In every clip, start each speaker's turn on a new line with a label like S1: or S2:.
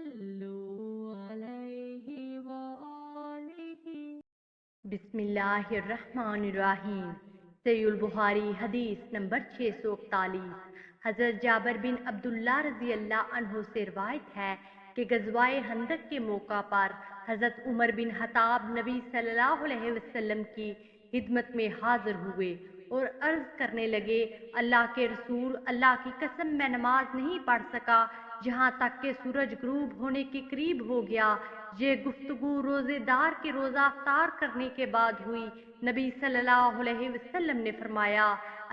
S1: صلوا علیہ وآلہ۔ بسم اللہ الرحمن الرحیم۔ صحیح البخاری حدیث نمبر 641۔ حضرت جابر بن عبداللہ رضی اللہ عنہ سے روایت ہے کہ غزوہ خندق کے موقع پر حضرت عمر بن خطاب نبی صلی اللہ علیہ وسلم کی خدمت میں حاضر ہوئے اور عرض کرنے لگے، اللہ کے رسول، اللہ کی قسم میں نماز نہیں پڑھ سکا جہاں تک کہ سورج غروب ہونے کے قریب ہو گیا۔ یہ گفتگو روزے دار کے روزہ افطار کرنے کے بعد ہوئی۔ نبی صلی اللہ علیہ وسلم نے فرمایا،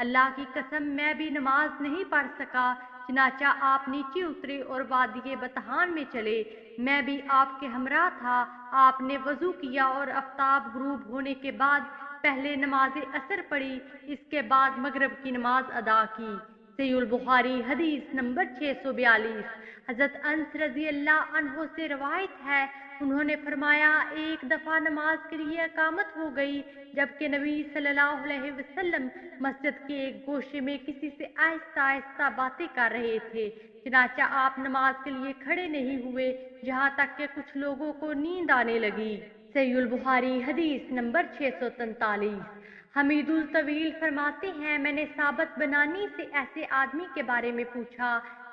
S1: اللہ کی قسم میں بھی نماز نہیں پڑھ سکا۔ چنانچہ آپ نیچے اترے اور وادی بطحان میں چلے، میں بھی آپ کے ہمراہ تھا۔ آپ نے وضو کیا اور آفتاب غروب ہونے کے بعد پہلے نماز عصر پڑھی، اس کے بعد مغرب کی نماز ادا کی۔ صحیح البخاری حدیث نمبر 642۔ حضرت انس رضی اللہ عنہ سے روایت ہے، انہوں نے فرمایا، ایک دفعہ نماز کے لیے اقامت ہو گئی جبکہ نبی صلی اللہ علیہ وسلم مسجد کے ایک گوشے میں کسی سے آہستہ آہستہ باتیں کر رہے تھے۔ چنانچہ آپ نماز کے لیے کھڑے نہیں ہوئے جہاں تک کہ کچھ لوگوں کو نیند آنے لگی۔ صحیح البخاری حدیث نمبر 643۔ حمید الطویل فرماتے ہیں، میں نے ثابت بنانی سے ایسے آدمی کے بارے میں پوچھا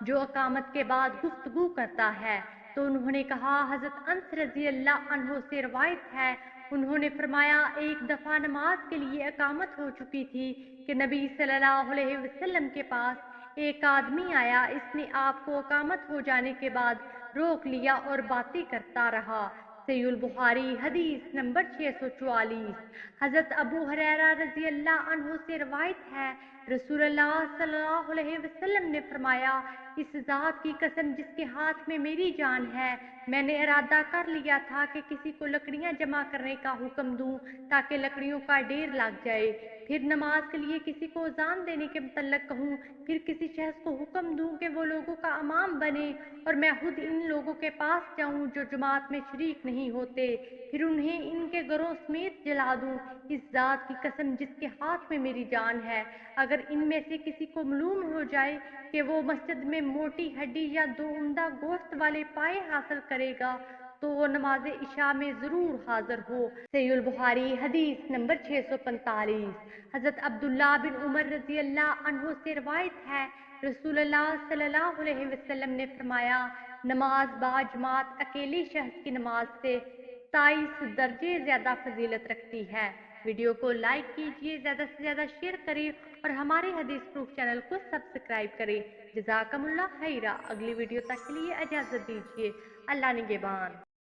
S1: جو اقامت کے بعد گفتگو کرتا ہے، تو انہوں نے کہا، حضرت انس رضی اللہ عنہ سے روایت ہے، انہوں نے فرمایا، ایک دفعہ نماز کے لیے اقامت ہو چکی تھی کہ نبی صلی اللہ علیہ وسلم کے پاس ایک آدمی آیا، اس نے آپ کو اقامت ہو جانے کے بعد روک لیا اور باتیں کرتا رہا۔ صحیح البخاری حدیث نمبر 644۔ حضرت ابو ہریرہ رضی اللہ عنہ سے روایت ہے، رسول اللہ صلی اللہ علیہ وسلم نے فرمایا، اس ذات کی قسم جس کے ہاتھ میں میری جان ہے، میں نے ارادہ کر لیا تھا کہ کسی کو لکڑیاں جمع کرنے کا حکم دوں تاکہ لکڑیوں کا ڈھیر لگ جائے، پھر نماز کے لیے کسی کو اذان دینے کے متعلق کہوں، پھر کسی شخص کو حکم دوں کہ وہ لوگوں کا امام بنے اور میں خود ان لوگوں کے پاس جاؤں جو جماعت میں شریک نہیں ہوتے، پھر انہیں ان کے گھروں سمیت جلا دوں۔ اس ذات کی قسم جس کے ہاتھ میں میری جان ہے، اگر ان میں سے کسی کو معلوم ہو جائے کہ وہ مسجد میں موٹی ہڈی یا دو عمدہ گوشت والے پائے حاصل کرے گا تو وہ نماز عشاء میں ضرور حاضر ہو۔ صحیح البخاری حدیث نمبر 645۔ حضرت عبداللہ بن عمر رضی اللہ عنہ سے روایت ہے، رسول اللہ صلی اللہ علیہ وسلم نے فرمایا، نماز با جماعت اکیلے شخص کی نماز سے 27 درجے زیادہ فضیلت رکھتی ہے۔ ویڈیو کو لائک کیجیے، زیادہ سے زیادہ شیئر کریں اور ہمارے حدیث پروف چینل کو سبسکرائب کریں۔ جزاکم اللہ خیرہ۔ اگلی ویڈیو تک کے لیے اجازت دیجیے۔ اللہ نگہبان۔